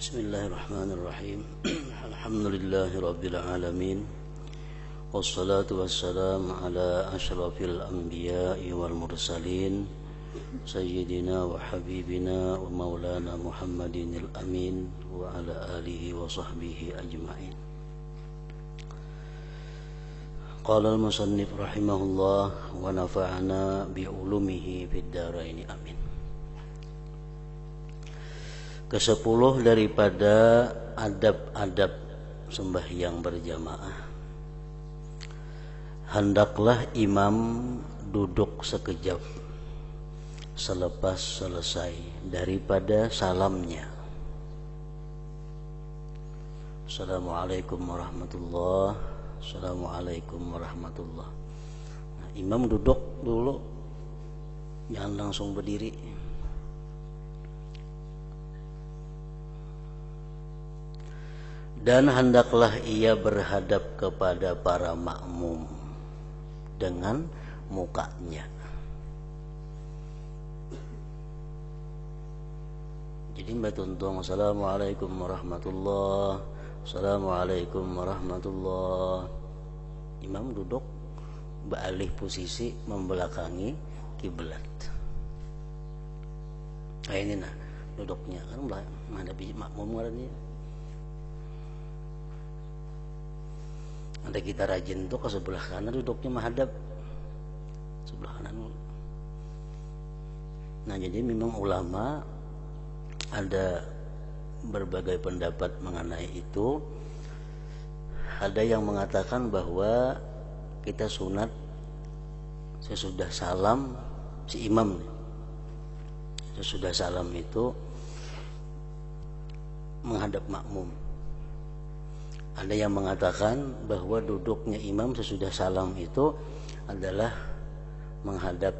Bismillahirrahmanirrahim. Alhamdulillahi rabbil alamin. Wassalatu wassalamu ala asyrafil anbiya'i wal mursalin Sayyidina wa habibina wa maulana Muhammadinil amin wa ala alihi wa sahbihi ajma'in. Qala al-musannif rahimahullah wa nafa'ana bi'ulumihi fid dharain amin. Ke-10 daripada adab-adab sembahyang berjamaah, hendaklah imam duduk sekejap selepas selesai daripada salamnya. Assalamualaikum warahmatullahi wabarakatuh. Assalamualaikum warahmatullahi wabarakatuh. Nah, imam duduk dulu, jangan langsung berdiri. Dan hendaklah ia berhadap kepada para makmum dengan mukanya. Jadi mbak tuntung, assalamualaikum warahmatullahi wabarakatuh. Assalamualaikum warahmatullahi wabarakatuh. Imam duduk beralih posisi membelakangi kiblat. Kayak ini nah duduknya kan menghadapi makmum kan ini. Ada kita rajin tuh ke sebelah kanan, duduknya menghadap sebelah kanan. Nah, jadi memang ulama ada berbagai pendapat mengenai itu. Ada yang mengatakan bahwa kita sunat sesudah salam si imam, sesudah salam itu menghadap makmum. Ada yang mengatakan bahwa duduknya imam sesudah salam itu adalah menghadap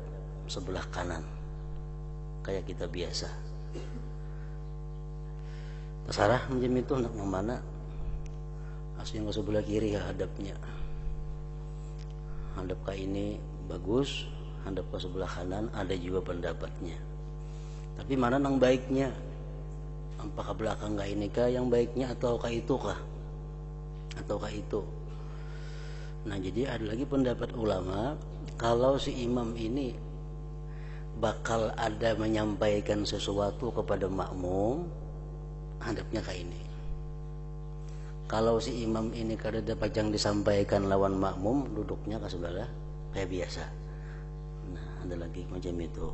sebelah kanan, kayak kita biasa. Terserah macam itu nak yang mana. Aslinya ke sebelah kiri ya hadapnya. Hadap ke ini bagus, hadap ke sebelah kanan ada juga pendapatnya. Tapi mana yang baiknya? Apakah belakang ke ini kah yang baiknya atau ke itu kah? Ataukah itu? Nah, jadi ada lagi pendapat ulama, kalau si imam ini bakal ada menyampaikan sesuatu kepada makmum, hadapnya kayak ini. Kalau si imam ini kada ada pajang disampaikan lawan makmum, duduknya ke sebelah kayak biasa. Nah, ada lagi macam itu.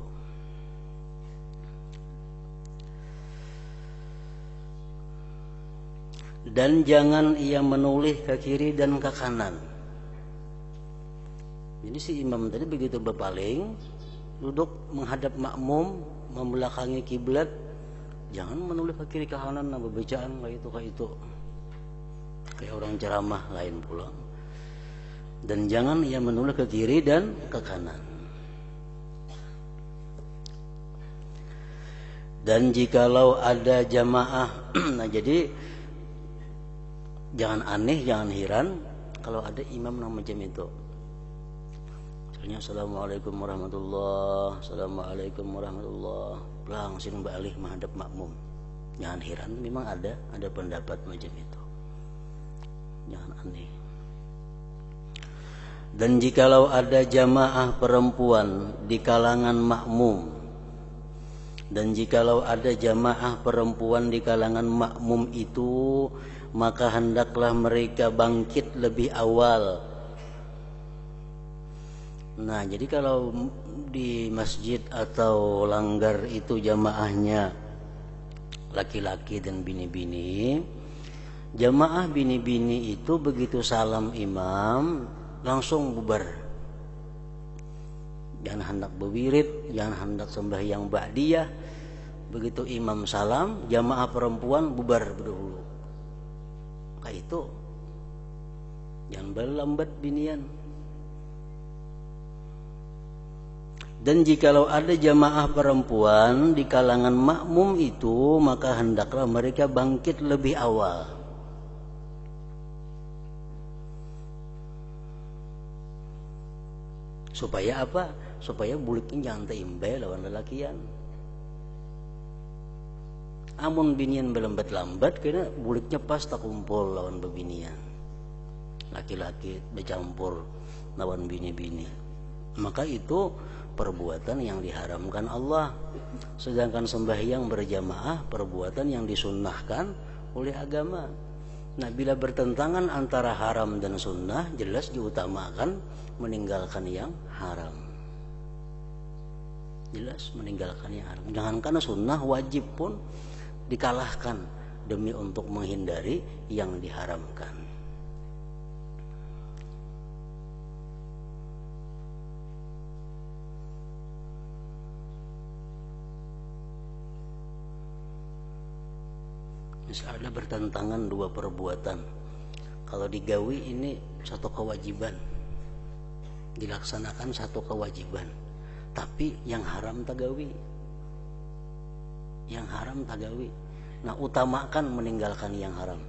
Dan jangan ia menoleh ke kiri dan ke kanan. Jadi si imam tadi begitu berpaling, duduk menghadap makmum, membelakangi kiblat, jangan menoleh ke kiri ke kanan, nambah bacaan kayak itu. Kayak orang ceramah lain pula. Dan jangan ia menoleh ke kiri dan ke kanan. Dan jikalau ada jamaah, nah jadi jangan aneh, jangan heran kalau ada imam yang macam itu. Misalnya assalamualaikum warahmatullahi, assalamualaikum warahmatullahi, langsung balik menghadap makmum. Jangan heran, memang ada pendapat macam itu. Jangan aneh. Dan jikalau ada jamaah perempuan di kalangan makmum, dan jikalau ada jamaah perempuan di kalangan makmum itu, maka hendaklah mereka bangkit lebih awal. Nah, jadi kalau di masjid atau langgar itu jamaahnya laki-laki dan bini-bini, jamaah bini-bini itu begitu salam imam langsung bubar. Jangan hendak berwirid, jangan hendak sembahyang ba'diyah. Begitu imam salam, jamaah perempuan bubar berdahulu. Kayak itu. Jangan berlambat binian. Dan jikalau ada jamaah perempuan di kalangan makmum itu, maka hendaklah mereka bangkit lebih awal. Supaya apa? Supaya buliknya jangan teimbai lawan lelakian. Amun binian belambat-lambat kena buliknya pas tak kumpul lawan bebinian. Laki-laki bercampur lawan bini-bini. Maka itu perbuatan yang diharamkan Allah. Sedangkan sembahyang berjamaah perbuatan yang disunnahkan oleh agama. Nah, bila bertentangan antara haram dan sunnah, jelas diutamakan meninggalkan yang haram. Jelas meninggalkan yang haram. Jangan karena sunnah wajib pun dikalahkan demi untuk menghindari yang diharamkan. Misalnya bertentangan dua perbuatan, kalau digawi ini satu kewajiban, dilaksanakan satu kewajiban, tapi yang haram tagawi, yang haram tagawi. Nah, utamakan meninggalkan yang haram,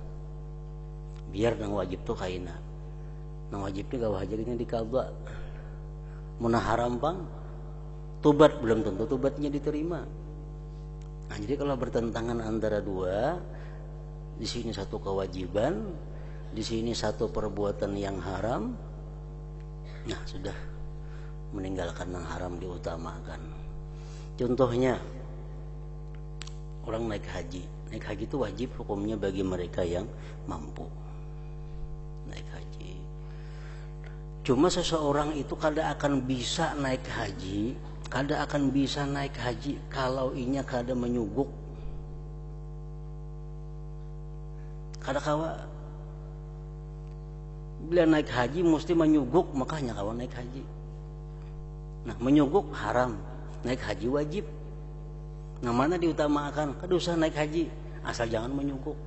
biar nang wajib tuh kaina, nang wajib tuh gak wajibnya dikabak. Munah haram pang tobat belum tentu tobatnya diterima. Nah, jadi kalau bertentangan antara dua, di sini satu kewajiban, di sini satu perbuatan yang haram, nah sudah meninggalkan yang haram diutamakan. Contohnya orang naik haji. Naik haji itu wajib hukumnya bagi mereka yang mampu naik haji. Cuma seseorang itu kada akan bisa naik haji, kada akan bisa naik haji kalau inya kada menyuguk. Kada kawa bila naik haji mesti menyuguk, makanya kawa naik haji. Nah, menyuguk haram, naik haji wajib. Nah, mana diutamakan? Kada usah naik haji, asal jangan menyuguk.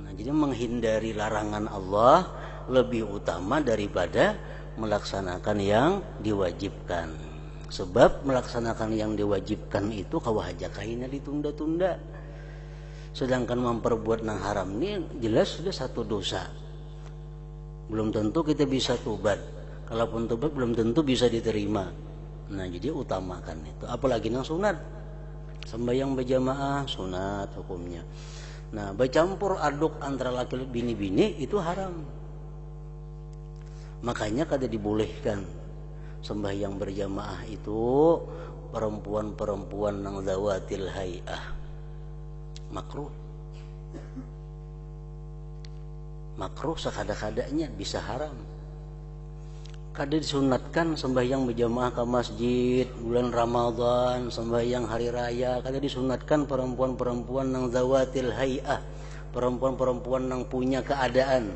Nah, jadi menghindari larangan Allah lebih utama daripada melaksanakan yang diwajibkan. Sebab melaksanakan yang diwajibkan itu kawahajakaina ditunda-tunda. Sedangkan memperbuat yang haram ini jelas sudah satu dosa. Belum tentu kita bisa tobat. Kalaupun tobat belum tentu bisa diterima. Nah, jadi utamakan itu. Apalagi yang sunat. Sembahyang berjamaah sunat hukumnya. Nah, bercampur aduk antara laki-laki bini-bini itu haram. Makanya kada dibolehkan sembahyang berjamaah itu perempuan-perempuan nang zawatil hay'ah. Makruh. Makruh sekada-kadanya, bisa haram. Kada disunatkan sembahyang berjamaah ke masjid bulan Ramadan, sembahyang hari raya. Kada disunatkan perempuan-perempuan nang zawatil hay'ah, perempuan-perempuan nang punya keadaan.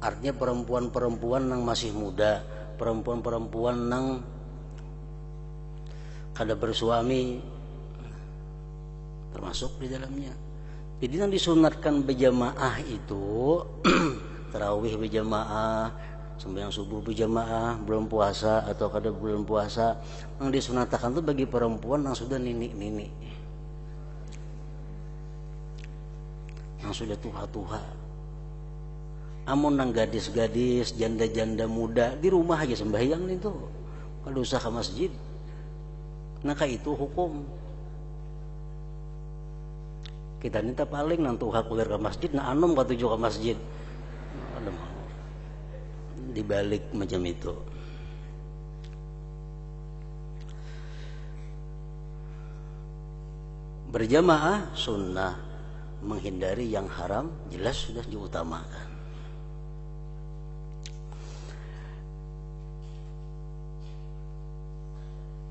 Artinya perempuan-perempuan nang masih muda, perempuan-perempuan nang kada bersuami, termasuk di dalamnya. Jadi yang disunatkan berjamaah itu tarawih berjamaah, sembahyang subuh berjamaah, belum puasa atau kada belum puasa, yang disunatkan itu bagi perempuan yang sudah nini-nini, yang sudah tua-tua. Amun nang gadis-gadis, janda-janda muda di rumah aja sembahyang itu, kada usah ke masjid. Nah, itu hukum. Kita ini paling nang tuha kulir ke masjid, nah anom katuju ke masjid. Dibalik macam itu. Berjamaah sunnah, menghindari yang haram jelas sudah diutamakan.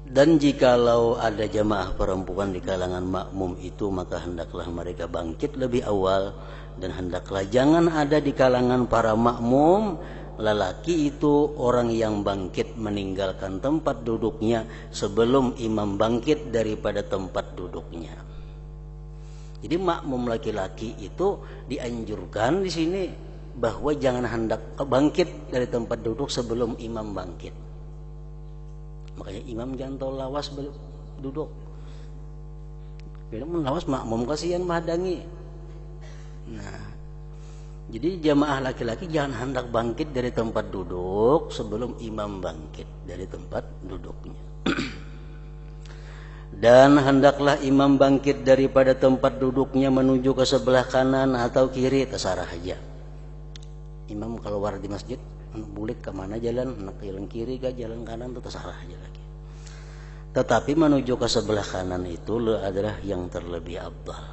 Dan jikalau ada jamaah perempuan di kalangan makmum itu, maka hendaklah mereka bangkit lebih awal, dan hendaklah jangan ada di kalangan para makmum lelaki itu orang yang bangkit meninggalkan tempat duduknya sebelum imam bangkit daripada tempat duduknya. Jadi makmum laki-laki itu dianjurkan di sini bahwa jangan hendak bangkit dari tempat duduk sebelum imam bangkit. Makanya imam jangan tahu lawas duduk. Bila lawas makmum kasihan menghadangi. Nah, jadi jamaah laki-laki jangan hendak bangkit dari tempat duduk sebelum imam bangkit dari tempat duduknya. Dan hendaklah imam bangkit daripada tempat duduknya menuju ke sebelah kanan atau kiri, terserah aja. Imam keluar di masjid, bulik ke mana jalan, nak jalan kiri ke jalan kanan, itu terserah aja lagi. Tetapi menuju ke sebelah kanan itu adalah yang terlebih afdal.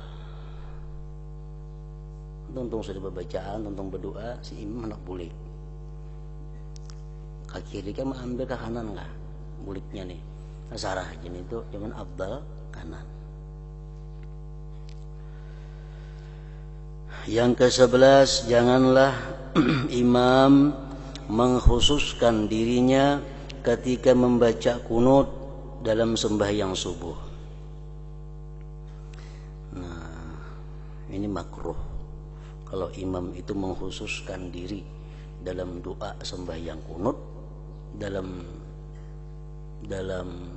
Tuntung sudah berbacaan, tuntung berdoa, si imam hendak bulik. Ke kiri kan ambil ke kanan kah? Buliknya nih. Sarah jenis itu cuman afdal kanan. Yang ke-11, janganlah imam mengkhususkan dirinya ketika membaca kunut dalam sembahyang subuh. Nah, ini makruh kalau imam itu mengkhususkan diri dalam doa sembahyang kunut, dalam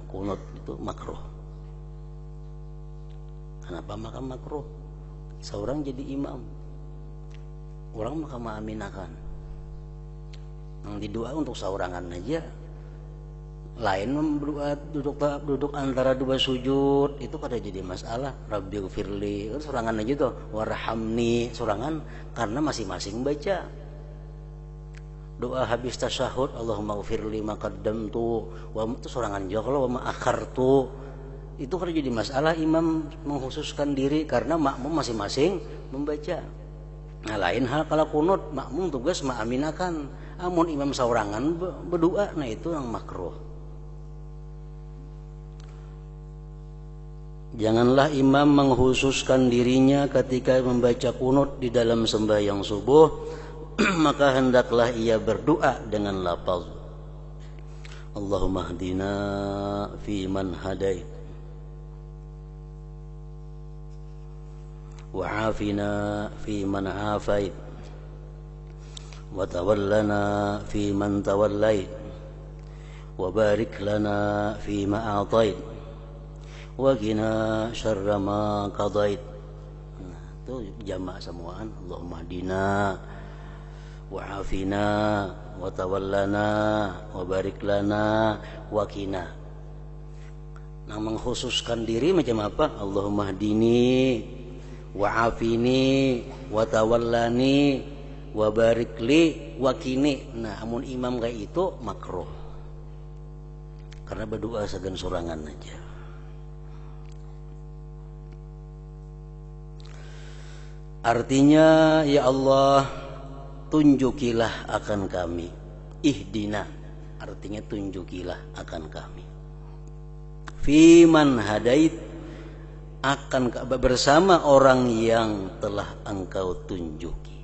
kunut itu makruh. Kenapa maka makruh? Seorang jadi imam, orang maka mengaminakan. Yang didoa untuk seorangan aja. Lain berdoa duduk antara dua sujud itu kada jadi masalah. Rabbighfirli itu seorangan aja tuh. Warhamni seorangan karena masing-masing baca. Doa habis tasyahud, Allahumma ghfirli ma qaddamtu wa itu sorangan juga. Kalau wa ma akhartu itu kan jadi masalah imam mengkhususkan diri karena makmum masing-masing membaca. Nah, lain hal kalau kunut makmum tugas mengaminakan. Amun imam saurangan berdoa, nah itu yang makruh. Janganlah imam mengkhususkan dirinya ketika membaca kunut di dalam sembahyang subuh. Maka hendaklah ia berdoa dengan lafaz Allahumma hdina fi man hadait wa afina fi man afait wa tawallana fi man tawallait wa barik lana fi ma atait wa qina syarra ma qadait. Nah, itu jamaah semuaan. Allahumma hdina wa'afina wa tawallana wa barik lana wa qina. Nah, mengkhususkan diri macam apa? Allahumma hdini wa'afini wa tawallani wa barik li wa qini. Nah, amun imam kayak itu makruh. Karena berdoa segan sorangan aja. Artinya, ya Allah, tunjukilah akan kami. Ihdina artinya tunjukilah akan kami. Fiman hadait akan bersama orang yang telah engkau tunjuki.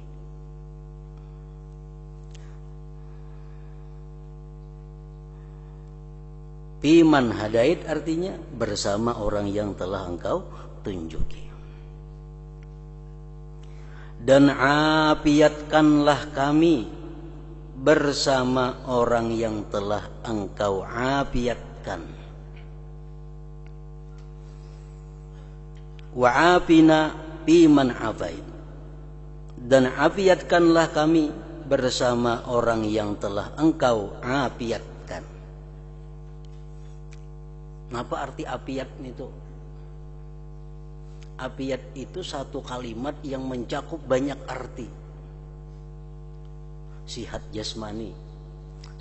Fiman hadait artinya bersama orang yang telah engkau tunjuki. Dan afiatkanlah kami bersama orang yang telah engkau afiatkan. Wa afina biman afait. Dan afiatkanlah kami bersama orang yang telah engkau afiatkan. Apa arti afiat itu? Afiat itu satu kalimat yang mencakup banyak arti. Sihat jasmani,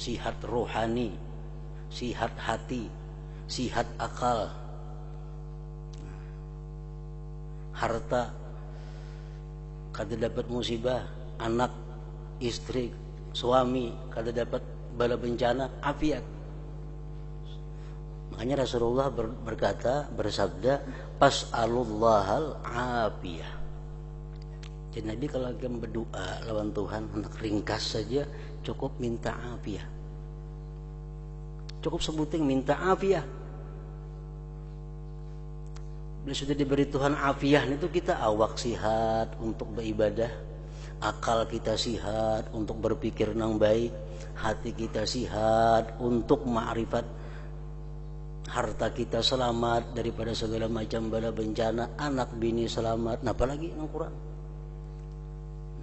sihat rohani, sihat hati, sihat akal, harta, kada dapat musibah, anak, istri, suami, kada dapat bala bencana, afiat. Makanya Rasulullah bersabda, pas'alullahal afiyah. Jadi Nabi kalau lagi berdoa lawan Tuhan, hendak ringkas saja, cukup minta afiyah. Cukup sebuting minta afiyah. Bila sudah diberi Tuhan afiyah, itu kita awak sihat untuk beribadah, akal kita sihat untuk berpikir yang baik, hati kita sihat untuk ma'rifat, harta kita selamat daripada segala macam bala bencana, anak bini selamat. Nah, apalagi yang kurang.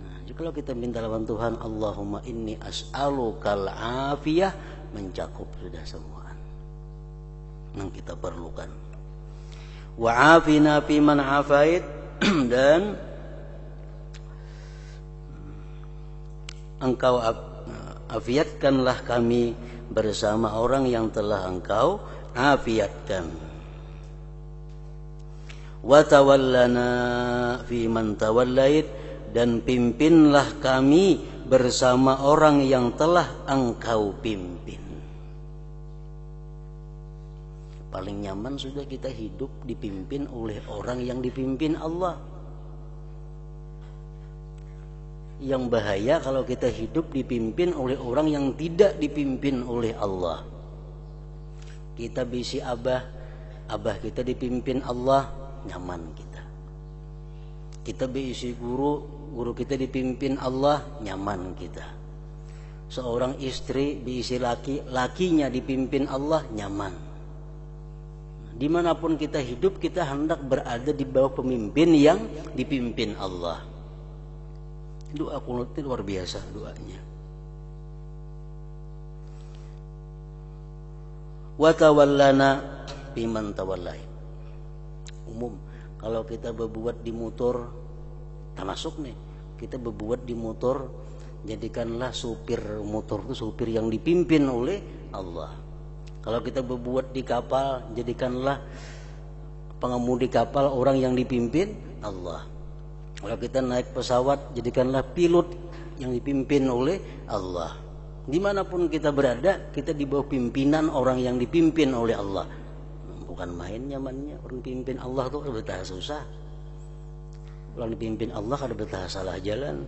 Nah, kalau kita minta lawan Tuhan, Allahumma inni as'alukal afiyah, mencakup sudah semua yang kita perlukan. Wa'afina fiman afait, dan Engkau afiatkanlah kami bersama orang yang telah Engkau afiatkan. Wa tawallana fiman tawallait, dan pimpinlah kami bersama orang yang telah Engkau pimpin. Paling nyaman sudah kita hidup dipimpin oleh orang yang dipimpin Allah. Yang bahaya kalau kita hidup dipimpin oleh orang yang tidak dipimpin oleh Allah. Kita bisi abah kita dipimpin Allah, nyaman kita. Kita bisi guru kita dipimpin Allah, nyaman kita. Seorang istri bisi lakinya dipimpin Allah, nyaman. Dimanapun kita hidup, kita hendak berada di bawah pemimpin yang dipimpin Allah. Doa kunut itu luar biasa doanya. Wa tawallana biman tawallai. Umum kalau kita berbuat di motor, termasuk nih, kita berbuat di motor, jadikanlah supir motor itu supir yang dipimpin oleh Allah. Kalau kita berbuat di kapal, jadikanlah pengemudi kapal orang yang dipimpin Allah. Kalau kita naik pesawat, jadikanlah pilot yang dipimpin oleh Allah. Dimanapun kita berada, kita di bawah pimpinan orang yang dipimpin oleh Allah. Bukan main nyamannya, orang pimpin Allah itu betah susah. Orang dipimpin Allah kada betah salah jalan.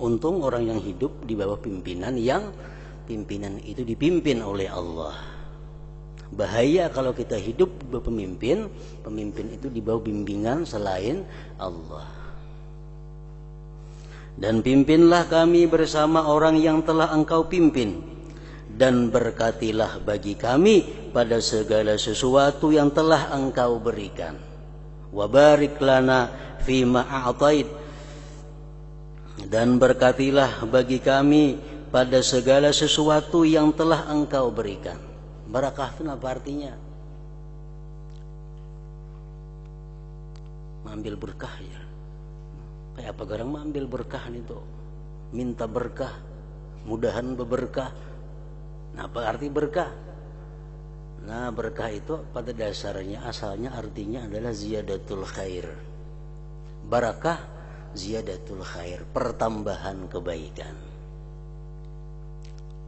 Untung orang yang hidup di bawah pimpinan yang pimpinan itu dipimpin oleh Allah. Bahaya kalau kita hidup berpemimpin, pemimpin itu di bawah bimbingan selain Allah. Dan pimpinlah kami bersama orang yang telah Engkau pimpin, dan berkatilah bagi kami pada segala sesuatu yang telah Engkau berikan. Wa barik lana fima a'tait, dan berkatilah bagi kami pada segala sesuatu yang telah Engkau berikan. Barakah itu apa artinya? Mengambil berkah ya. Kayak apa garang mengambil berkah itu? Minta berkah, mudahan berberkah. Nah, apa arti berkah? Nah, berkah itu pada dasarnya asalnya artinya adalah ziyadatul khair. Barakah ziyadatul khair, pertambahan kebaikan.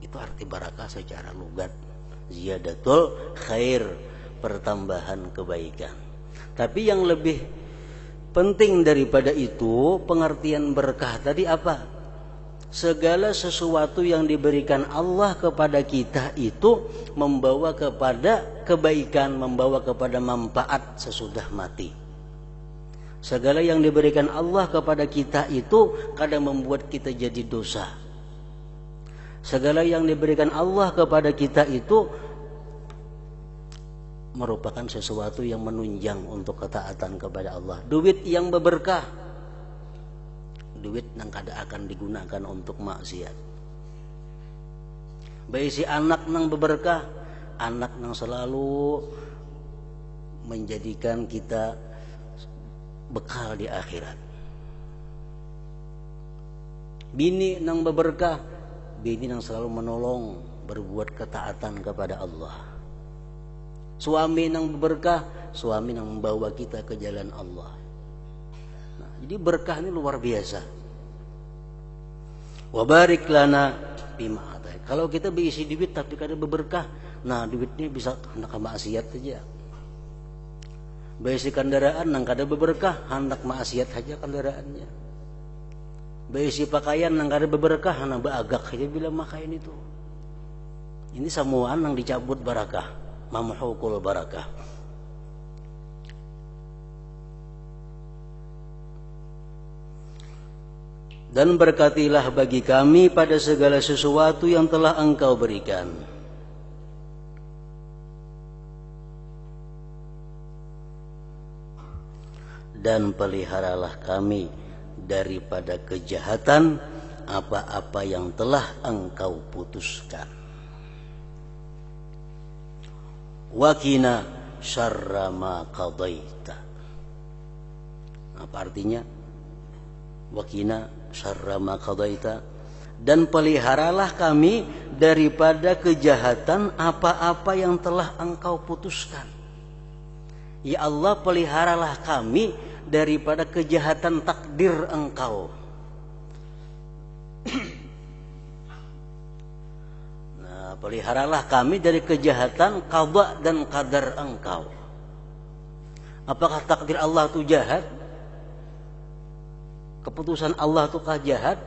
Itu arti barakah secara lugat. Ziyadatul khair, pertambahan kebaikan. Tapi yang lebih penting daripada itu, pengertian berkah tadi apa? Segala sesuatu yang diberikan Allah kepada kita itu membawa kepada kebaikan, membawa kepada manfaat sesudah mati. Segala yang diberikan Allah kepada kita itu kadang membuat kita jadi dosa. Segala yang diberikan Allah kepada kita itu merupakan sesuatu yang menunjang untuk ketaatan kepada Allah. Duit yang berberkah, duit yang kada akan digunakan untuk maksiat. Baik si anak yang berberkah, anak yang selalu menjadikan kita bekal di akhirat. Bini yang berberkah, bini yang selalu menolong berbuat ketaatan kepada Allah. Suami yang berkah, suami yang membawa kita ke jalan Allah. Nah, jadi berkah ini luar biasa. Wa barik lana bima atai. Kalau kita berisi duit tapi kada berberkah, nah duitnya bisa hendak maksiat saja. Berisi kendaraan yang kada berberkah, hendak maksiat saja kendaraannya. Berisi pakaian yang kada berberkah, hendak beragak saja bila makain itu. Ini semuaan yang dicabut barakah, mamhukul barakah. Dan berkatilah bagi kami pada segala sesuatu yang telah Engkau berikan. Dan peliharalah kami daripada kejahatan apa-apa yang telah Engkau putuskan. Wakina syarra ma qadaita. Apa artinya? Waqina syarra ma qadaita, dan peliharalah kami daripada kejahatan apa-apa yang telah engkau putuskan. Ya Allah, peliharalah kami daripada kejahatan takdir engkau. Nah, peliharalah kami dari kejahatan qada dan qadar engkau. Apakah takdir Allah itu jahat? Keputusan Allah itu jahat?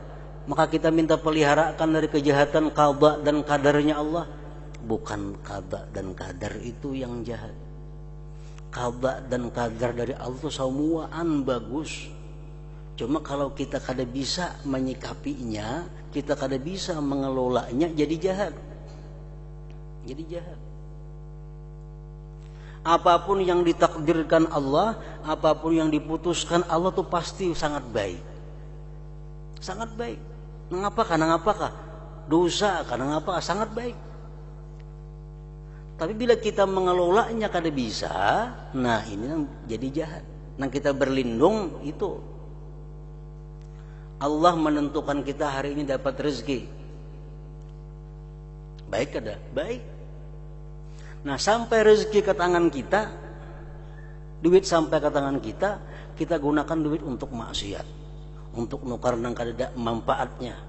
Maka kita minta peliharakan dari kejahatan qada dan qadarnya Allah. Bukan qada dan qadar itu yang jahat. Qada dan qadar dari Allah itu semuaan bagus. Cuma kalau kita kada bisa menyikapinya, kita kada bisa mengelolanya, jadi jahat. Jadi jahat. Apapun yang ditakdirkan Allah, apapun yang diputuskan Allah itu pasti sangat baik. Sangat baik. Ngapakah? Dosa, karena ngapakah? Sangat baik. Tapi bila kita mengelolanya kada bisa, nah ini yang jadi jahat. Nah kita berlindung itu. Allah menentukan kita hari ini dapat rezeki. Baik kada? Baik. Nah sampai rezeki ke tangan kita, duit sampai ke tangan kita, kita gunakan duit untuk maksiat, untuk nukar nang kada manfaatnya.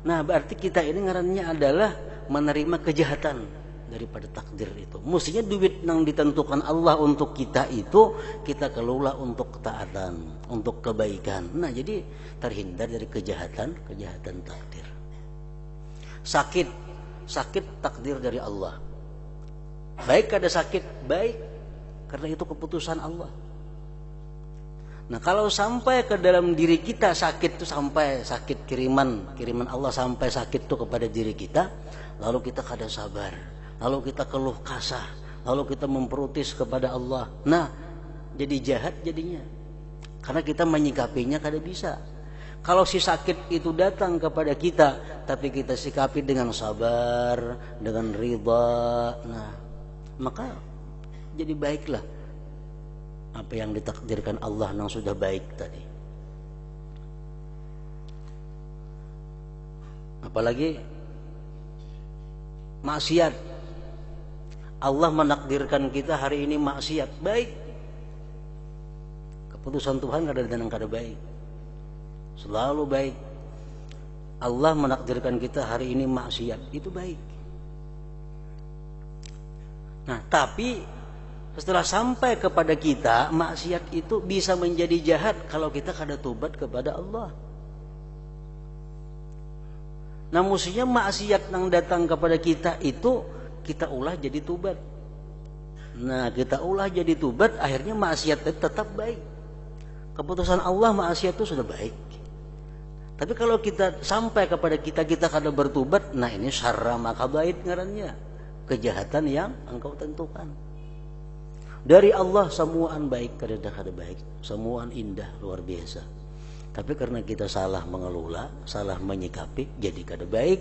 Nah berarti kita ini ngarannya adalah menerima kejahatan daripada takdir itu. Mestinya duit yang ditentukan Allah untuk kita itu kita kelola untuk ketaatan, untuk kebaikan. Nah jadi terhindar dari kejahatan takdir. Sakit takdir dari Allah. Baik ada sakit, baik, karena itu keputusan Allah. Nah kalau sampai ke dalam diri kita sakit itu, sampai sakit kiriman Allah sampai sakit itu kepada diri kita, lalu kita kada sabar, lalu kita keluh kasah, lalu kita memprotes kepada Allah. Nah jadi jahat jadinya, karena kita menyikapinya kada bisa. Kalau si sakit itu datang kepada kita, tapi kita sikapi dengan sabar, dengan ridha, nah maka jadi baiklah apa yang ditakdirkan Allah yang sudah baik tadi. Apalagi maksiat, Allah menakdirkan kita hari ini maksiat, baik. Keputusan Tuhan kada ada yang kada baik, selalu baik. Allah menakdirkan kita hari ini maksiat, itu baik. Nah tapi setelah sampai kepada kita, maksiat itu bisa menjadi jahat kalau kita kada tobat kepada Allah. Nah mestinya maksiat yang datang kepada kita itu kita ulah jadi tobat. Nah kita ulah jadi tobat, akhirnya maksiat itu tetap baik. Keputusan Allah maksiat itu sudah baik. Tapi kalau kita sampai kepada kita kada bertobat, nah ini syarra ma qadait ngarannya, kejahatan yang engkau tentukan. Dari Allah semuaan baik, kada baik, semuaan indah, luar biasa. Tapi karena kita salah mengelola, salah menyikapi, jadi kada baik.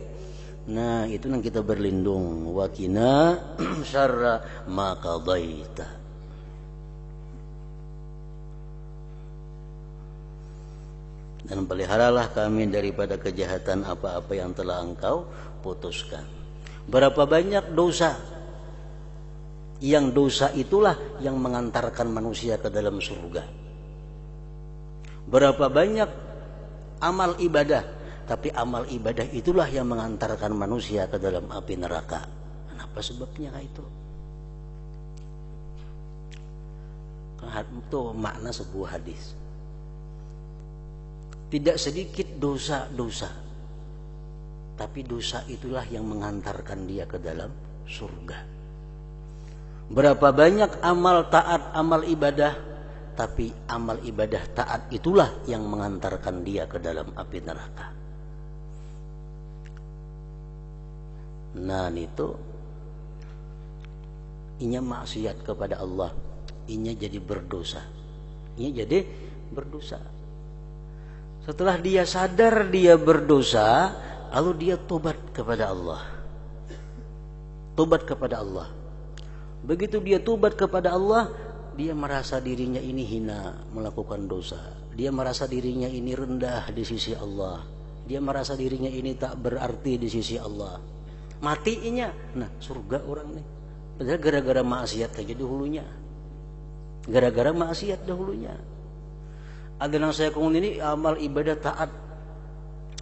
Nah itu yang kita berlindung. Waqina syarra ma qadaita. Dan peliharalah kami daripada kejahatan apa-apa yang telah engkau putuskan. Berapa banyak dosa, yang dosa itulah yang mengantarkan manusia ke dalam surga. Berapa banyak amal ibadah, tapi amal ibadah itulah yang mengantarkan manusia ke dalam api neraka. Kenapa sebabnya itu? Itu makna sebuah hadis. Tidak sedikit dosa-dosa, tapi dosa itulah yang mengantarkan dia ke dalam surga. Berapa banyak amal taat, amal ibadah, tapi amal ibadah taat itulah yang mengantarkan dia ke dalam api neraka. Nah itu inya maksiat kepada Allah, inya jadi berdosa. Setelah dia sadar dia berdosa, lalu dia tobat kepada Allah. Begitu dia tobat kepada Allah, dia merasa dirinya ini hina melakukan dosa. Dia merasa dirinya ini rendah di sisi Allah. Dia merasa dirinya ini tak berarti di sisi Allah. Matinya, nah surga orang nih. Padahal gara-gara maksiat aja dahulunya. Gara-gara maksiat dahulunya. Ada yang saya kongkong ini amal ibadah taat.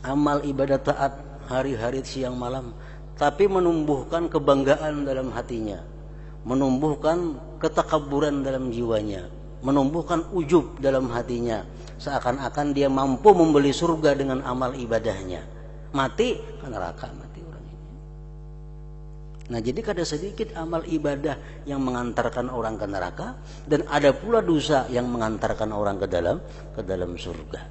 Amal ibadah taat hari-hari siang malam. Tapi menumbuhkan kebanggaan dalam hatinya. Menumbuhkan ketakaburan dalam jiwanya. Menumbuhkan ujub dalam hatinya. Seakan-akan dia mampu membeli surga dengan amal ibadahnya. Mati ke neraka, mati orang ini. Nah, jadi ada sedikit amal ibadah yang mengantarkan orang ke neraka, dan ada pula dosa yang mengantarkan orang ke dalam surga.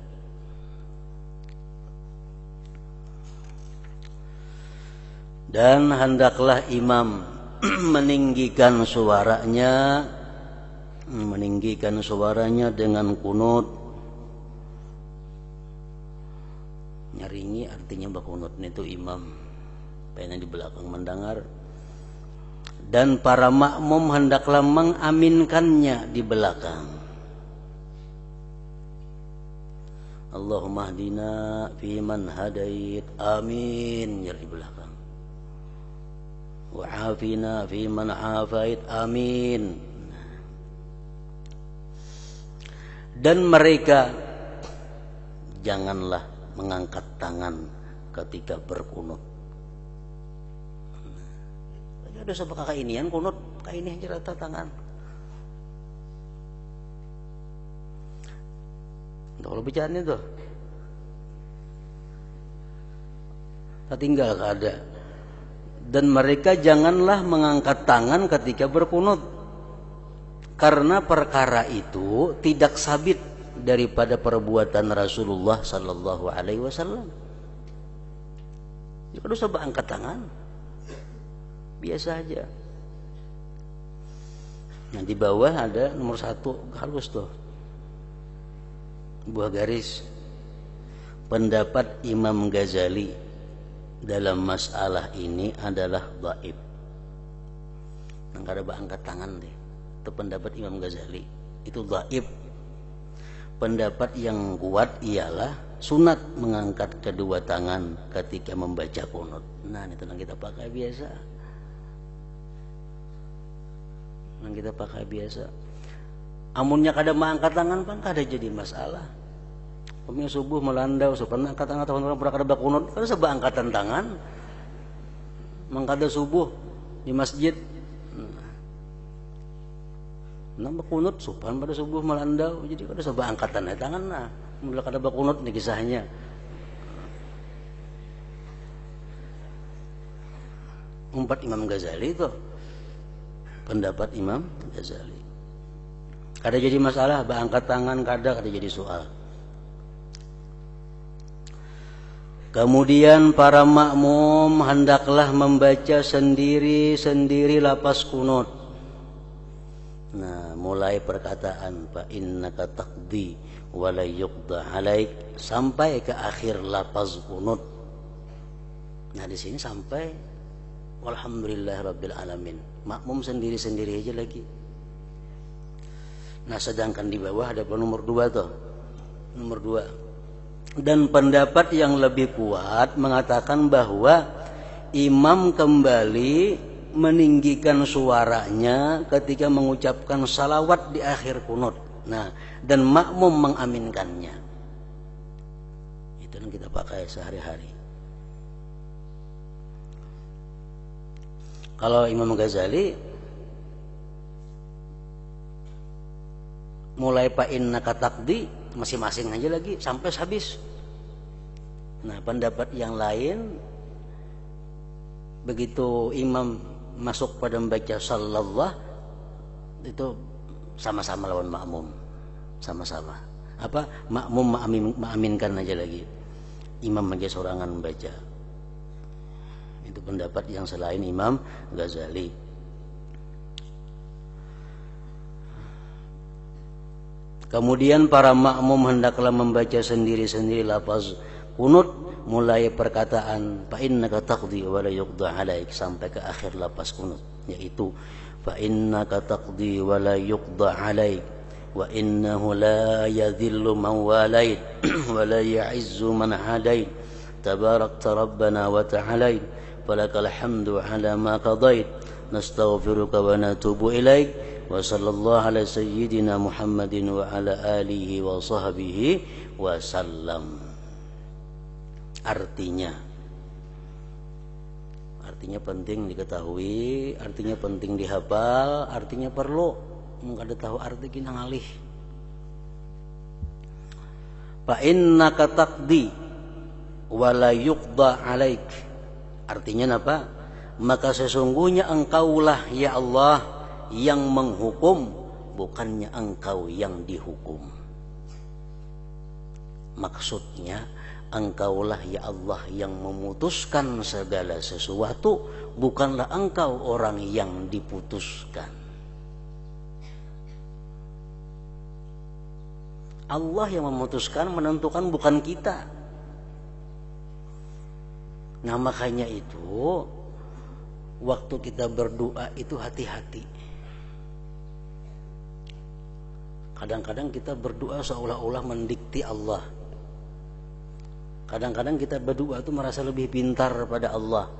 Dan hendaklah imam meninggikan suaranya dengan kunut. Nyaringi artinya bakunut itu imam, pengen di belakang mendengar. Dan para makmum hendaklah mengaminkannya di belakang. Allahumma hdina fi man hadait, amin, di belakang. Wa afina fi man afait, amin. Dan mereka janganlah mengangkat tangan ketika berkunut. Ada sebab kainian kunut, kaini aja rata tangan. Kalau bicara itu, tak tinggal ada. Dan mereka janganlah mengangkat tangan ketika berkunut, karena perkara itu tidak sabit daripada perbuatan Rasulullah sallallahu alaihi wasallam. Jika dosa angkat tangan, biasa aja. Nah, di bawah ada nomor 1 halus tuh, buah garis. Pendapat Imam Ghazali dalam masalah ini adalah dhaif. Nggak ada angkat tangan deh. Itu pendapat Imam Ghazali, itu dhaif. Pendapat yang kuat ialah sunat mengangkat kedua tangan ketika membaca kunut. Nah, itu yang kita pakai biasa. Amunnya kada mengangkat tangan pan kada jadi masalah. Pemnya subuh melandau, pernah angkat tangan tahun orang pernah kada bakunut, kada sebab angkatan tangan. Mangkada subuh di masjid. Nah, bakunut supan pada subuh melandau, jadi kada sebab angkatan tangan nah. Mula kada bakunut ni kisahnya. Umpat Imam Ghazali itu. Pendapat Imam Ghazali. Kada jadi masalah, angkat tangan kada jadi soal. Kemudian para makmum hendaklah membaca sendiri-sendiri lapas kunut. Nah, mulai perkataan fa innaka taqdi wa la yuqda alaik sampai ke akhir lapas kunut. Nah, di sini sampai walhamdulillahirabbil alamin. Makmum sendiri-sendiri aja lagi. Nah, sedangkan di bawah ada nomor 2 tuh. Nomor 2. Dan pendapat yang lebih kuat mengatakan bahwa imam kembali meninggikan suaranya ketika mengucapkan salawat di akhir kunut. Nah, dan makmum mengaminkannya. Itu yang kita pakai sehari-hari. Kalau Imam Ghazali mulai fa innaka taqdi masing-masing aja lagi sampai habis. Nah, pendapat yang lain begitu imam masuk pada membaca sallallahu itu sama-sama lawan makmum. Sama-sama. Apa? Makmum mengaminkan aja lagi. Imam aja sorangan membaca. Itu pendapat yang selain Imam Ghazali. Kemudian para makmum hendaklah membaca sendiri-sendiri lafaz kunut mulai perkataan fa innaka taqdi wa la yuqda alaik sampai ke akhir lafaz kunut, yaitu fa innaka taqdi wa la yuqda 'alaik wa innahu la yadhillu man walait wa la ya'izzu man hadait tabarakta rabbana wa ta'alait falakal hamdu 'ala ma qadait nastaghfiruka wa natubu ilaik wa sallallahu ala sayyidina Muhammadin wa ala alihi wa sahbihi wa sallam. Artinya penting diketahui, artinya penting dihafal, artinya perlu mengkada tahu arti kina ngalih. Fa innaka taqdi wa la yuqda 'alaik. Artinya apa? Maka sesungguhnya engkaulah ya Allah yang menghukum, bukannya engkau yang dihukum. Maksudnya engkaulah ya Allah yang memutuskan segala sesuatu, bukanlah engkau orang yang diputuskan. Allah yang memutuskan, menentukan, bukan kita. Nah makanya itu waktu kita berdoa itu hati-hati. Kadang-kadang kita berdoa seolah-olah mendikti Allah. Kadang-kadang kita berdoa itu merasa lebih pintar pada Allah.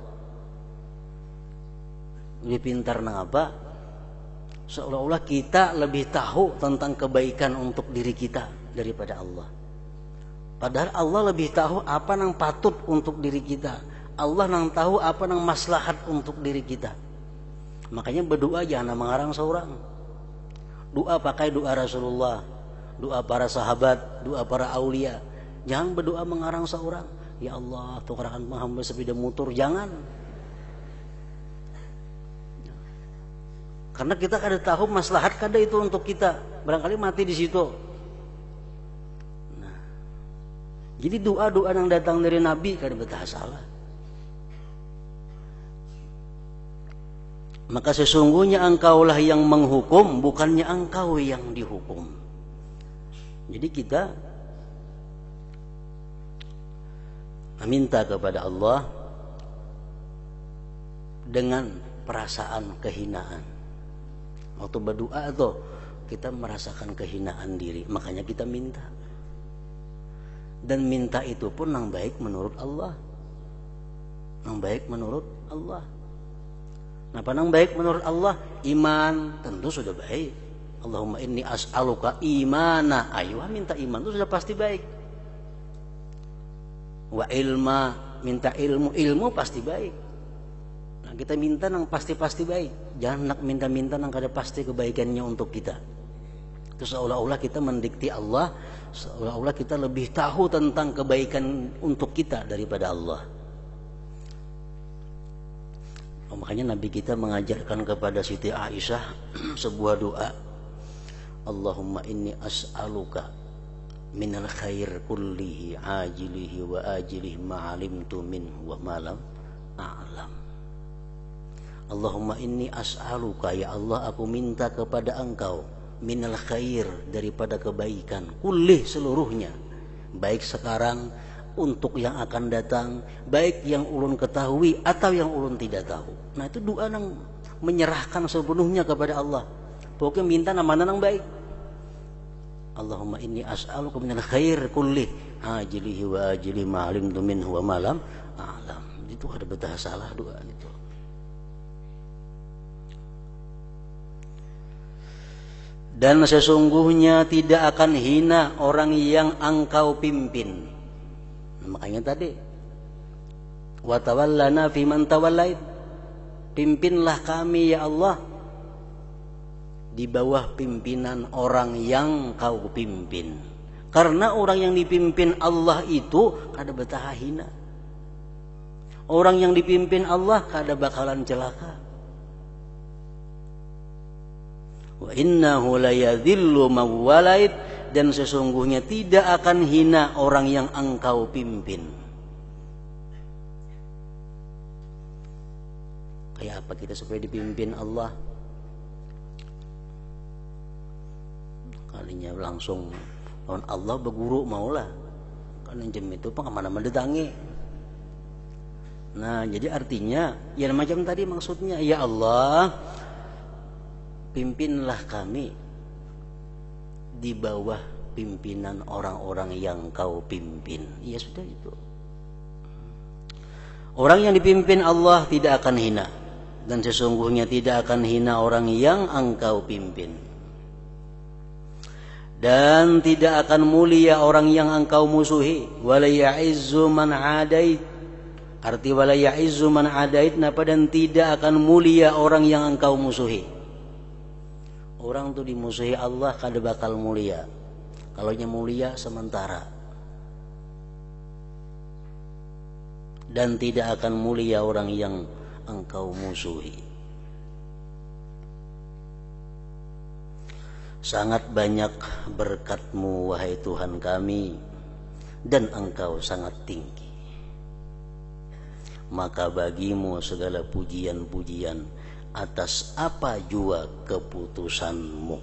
Lebih pintar apa? Seolah-olah kita lebih tahu tentang kebaikan untuk diri kita daripada Allah. Padahal Allah lebih tahu apa yang patut untuk diri kita. Allah yang tahu apa yang maslahat untuk diri kita. Makanya berdoa jangan mengarang seorang. Doa pakai doa Rasulullah, doa para sahabat, doa para aulia. Jangan berdoa mengarang seorang. Ya Allah, tukarkan hamba sepeda motor. Jangan. Karena kita kada tahu maslahat kada itu untuk kita. Barangkali mati di situ. Nah, jadi doa-doa yang datang dari Nabi kada betah salah. Maka sesungguhnya engkaulah yang menghukum, bukannya engkau yang dihukum. Jadi kita meminta kepada Allah dengan perasaan kehinaan. Waktu berdoa itu kita merasakan kehinaan diri, makanya kita minta. Dan minta itu pun yang baik menurut Allah. Yang baik menurut Allah. Nah, yang baik menurut Allah, iman tentu sudah baik. Allahumma inni as'aluka imana. Ayo minta iman itu sudah pasti baik. Wa ilma, minta ilmu pasti baik. Nah, kita minta yang pasti-pasti baik. Jangan nak minta-minta yang kada pasti kebaikannya untuk kita. Itu seolah-olah kita mendikti Allah, seolah-olah kita lebih tahu tentang kebaikan untuk kita daripada Allah. Makanya Nabi kita mengajarkan kepada Siti Aisyah sebuah doa. Allahumma inni as'aluka minal khair kullihi ajilihi wa ajilihi ma'alimtu minhu wa malam a'lam. Allahumma inni as'aluka, ya Allah aku minta kepada engkau, minal khair, daripada kebaikan, kullih seluruhnya, baik sekarang untuk yang akan datang, baik yang ulun ketahui atau yang ulun tidak tahu. Nah itu doa yang menyerahkan sepenuhnya kepada Allah. Pokoknya minta nama yang baik. Allahumma inni as'aluka minal khair kullih ajilihi wa ajilihi ma'alimtu minhu wa malam a'lam. Itu ada betah salah doa itu. Dan sesungguhnya tidak akan hina orang yang engkau pimpin. Makanya tadi wa tawallana fi man tawallait, pimpinlah kami ya Allah di bawah pimpinan orang yang kau pimpin. Karena orang yang dipimpin Allah itu kada betah hina. Orang yang dipimpin Allah kada bakalan celaka. Wa innahu la yadhillu man walait, dan sesungguhnya tidak akan hina orang yang engkau pimpin. Kayak apa kita supaya dipimpin Allah? Kalinya langsung lawan Allah berguru maulah. Kan jem itu pengamana mendatangi. Nah, jadi artinya ya macam tadi maksudnya, ya Allah, pimpinlah kami di bawah pimpinan orang-orang yang kau pimpin. Ya sudah itu. Orang yang dipimpin Allah tidak akan hina, dan sesungguhnya tidak akan hina orang yang engkau pimpin. Dan tidak akan mulia orang yang engkau musuhi. Wala ya'izzu man 'adait. Arti wala ya'izzu man 'adait napa, dan tidak akan mulia orang yang engkau musuhi. Orang tuh dimusuhi Allah kada bakal mulia. Kalau nya mulia sementara. Dan tidak akan mulia orang yang engkau musuhi. Sangat banyak berkat-Mu wahai Tuhan kami, dan Engkau sangat tinggi. Maka bagimu segala pujian-pujian atas apa jua keputusan-Mu.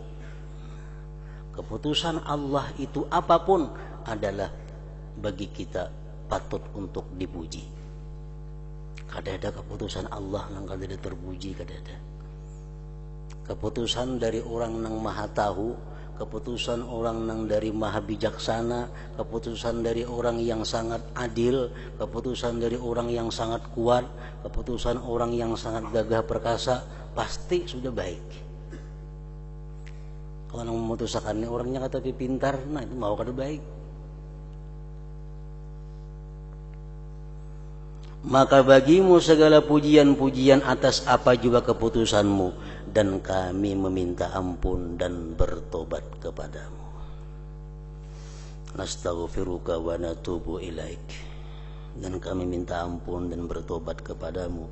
Keputusan Allah itu apapun adalah bagi kita patut untuk dipuji. Kada ada keputusan Allah yang kada ada terpuji, kada ada. Keputusan dari orang nang maha tahu, keputusan orang nang dari maha bijaksana, keputusan dari orang yang sangat adil, keputusan dari orang yang sangat kuat, keputusan orang yang sangat gagah perkasa, pasti sudah baik. Kalau nang memutuskan orangnya kata pintar, nah itu mau kada baik. Maka bagimu segala pujian-pujian atas apa juga keputusan-Mu, dan kami meminta ampun dan bertobat kepadamu. Nastaghfiruka wa natubu ilaik. Dan kami minta ampun dan bertobat kepadamu.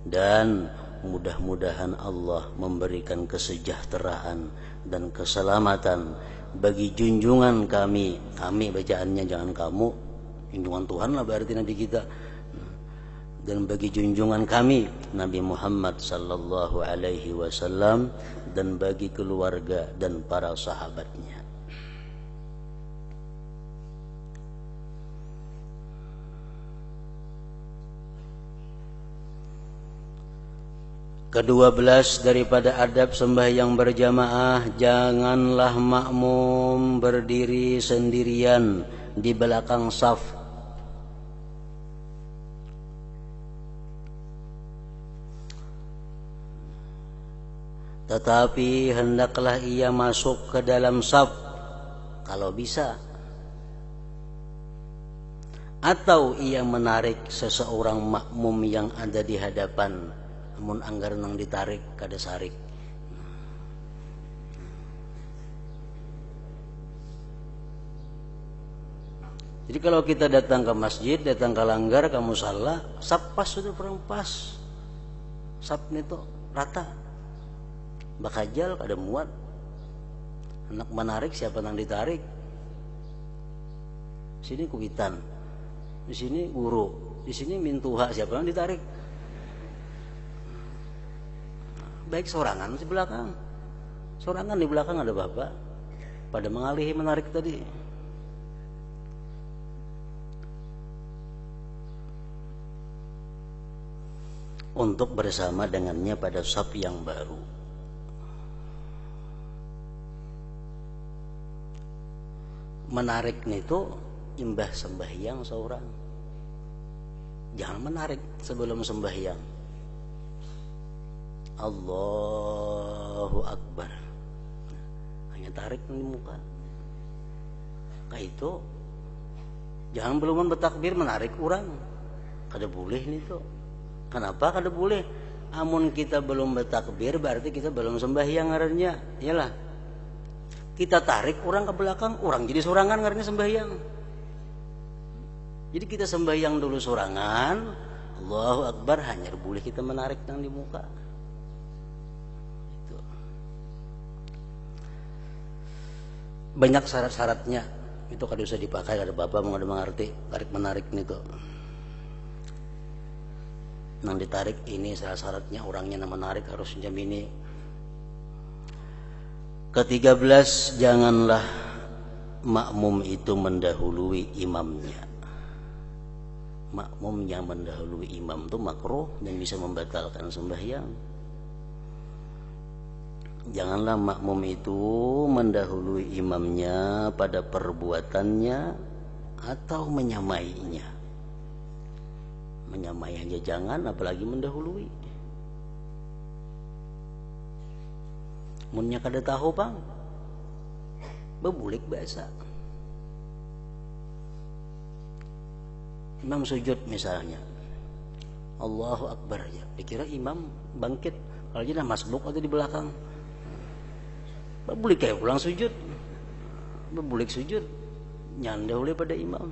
Dan mudah-mudahan Allah memberikan kesejahteraan dan keselamatan bagi junjungan kami. Kami bacaannya jangan kamu. Junjungan Tuhan lah berarti Nabi kita. Dan bagi junjungan kami Nabi Muhammad sallallahu alaihi wasallam, dan bagi keluarga dan para sahabatnya. Ke-12 daripada adab sembahyang berjamaah, janganlah makmum berdiri sendirian di belakang saf. Tetapi hendaklah ia masuk ke dalam saf kalau bisa, atau ia menarik seseorang makmum yang ada di hadapan, namun anggar nang ditarik kada sarik. Jadi kalau kita datang ke masjid, datang ke langgar, ke musalla, saf pas sudah perang pas, saf itu rata. Bakajal kada muat, hendak menarik siapa nang ditarik. Sini kubitan, di sini guru, di sini mintuha, siapa nang ditarik. Baik sorangan di belakang, sorangan di belakang ada bapak pada mengalihi menarik tadi. Untuk bersama dengannya pada saf yang baru. Menarik itu imbah sembahyang seorang. Jangan menarik sebelum sembahyang. Allahu Akbar. Hanya tarik di muka. Kayak itu. Jangan belum bertakbir menarik orang. Kada boleh nih tuh. Kenapa kada boleh? Amun kita belum bertakbir berarti kita belum sembahyang ngarannya. Iyalah. Kita tarik orang ke belakang, orang jadi sorangan karena sembahyang. Jadi kita sembahyang dulu sorangan, Allahu Akbar, hanya boleh kita menarik yang di muka. Itu. Banyak syarat-syaratnya, itu kada usah dipakai, kada bapak mau mengerti, tarik menarik nih tuh. Nang ditarik ini syarat-syaratnya, orangnya yang menarik harus jamini. Ke-13, janganlah makmum itu mendahului imamnya. Makmum yang mendahului imam itu makruh dan bisa membatalkan sembahyang. Janganlah makmum itu mendahului imamnya pada perbuatannya atau menyamainya. Menyamai aja jangan, apalagi mendahului. Munnya kada tahu bang, bebulik biasa. Imam sujud misalnya, Allahu Akbar aja, dikira imam bangkit, kalau dia masbuk atau di belakang. Bebulik kayak pulang sujud, bebulik sujud, nyandahului pada imam.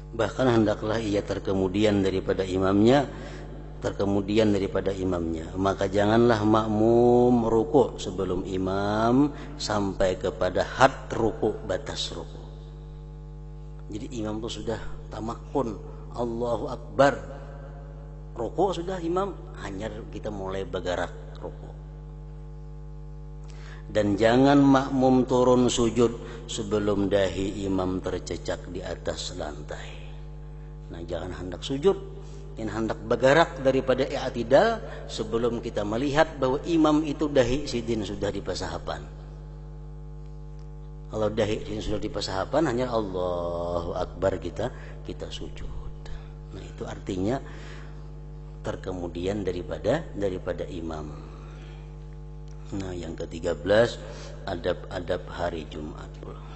Bahkan hendaklah ia terkemudian daripada imamnya, maka janganlah makmum ruku' sebelum imam sampai kepada had ruku', batas ruku'. Jadi imam itu sudah tamakkun, Allahu Akbar, ruku' sudah imam, hanya kita mulai bergerak ruku'. Dan jangan makmum turun sujud sebelum dahi imam tercecak di atas lantai. Nah, jangan hendak sujud, yang hendak bergerak daripada i'tidal sebelum kita melihat bahwa imam itu dahi sidin sudah di pasahapan. Kalau dahi sidin sudah di pasahapan, hanya Allahu Akbar kita sujud. Nah, itu artinya terkemudian daripada imam. Nah, yang ke-13 adab-adab hari Jumat pula.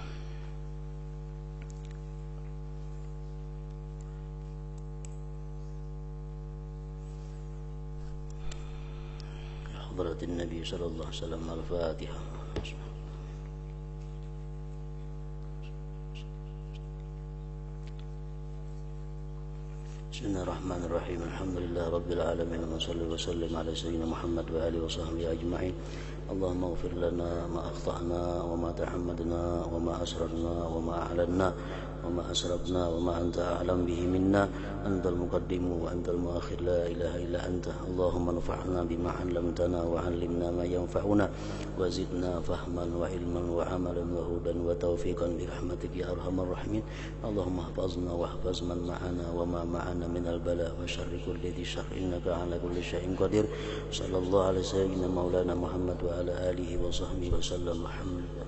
Hadratin Nabi sallallahu alaihi wasallam, al-Fatihah. Bismillahirrahmanirrahim. Alhamdulillah rabbil alamin, wa sallallahu wa sallim ala sayyidina Muhammad wa alihi wa sahbihi ajma'in. Allahumma ighfir lana ma akhtana wa ma tahammadna wa ma asrarna wa ma a'lanna wa ma asrafna wa ma anta a'lam bihi minna. Antal muqaddimu wa antal muakhir, la ilaha illa anta. Allahumma anfa'na bima 'allamtana wa 'allimna ma yanfa'una wa zidna fahman wa ilman wa 'amalan wa hudan wa tawfiqan bi rahmatika ya arhamar rahimin. Allahumma ihfazna wa ihfaz man ma'ana wa ma ma'ana min al-bala wa syarri kulli dhi syarr, innaka 'ala kulli syai'in qadir. Sallallahu alaihi wasallam maulana Muhammad wa ala alihi wa sahbihi wa sallam. Alhamdulillah.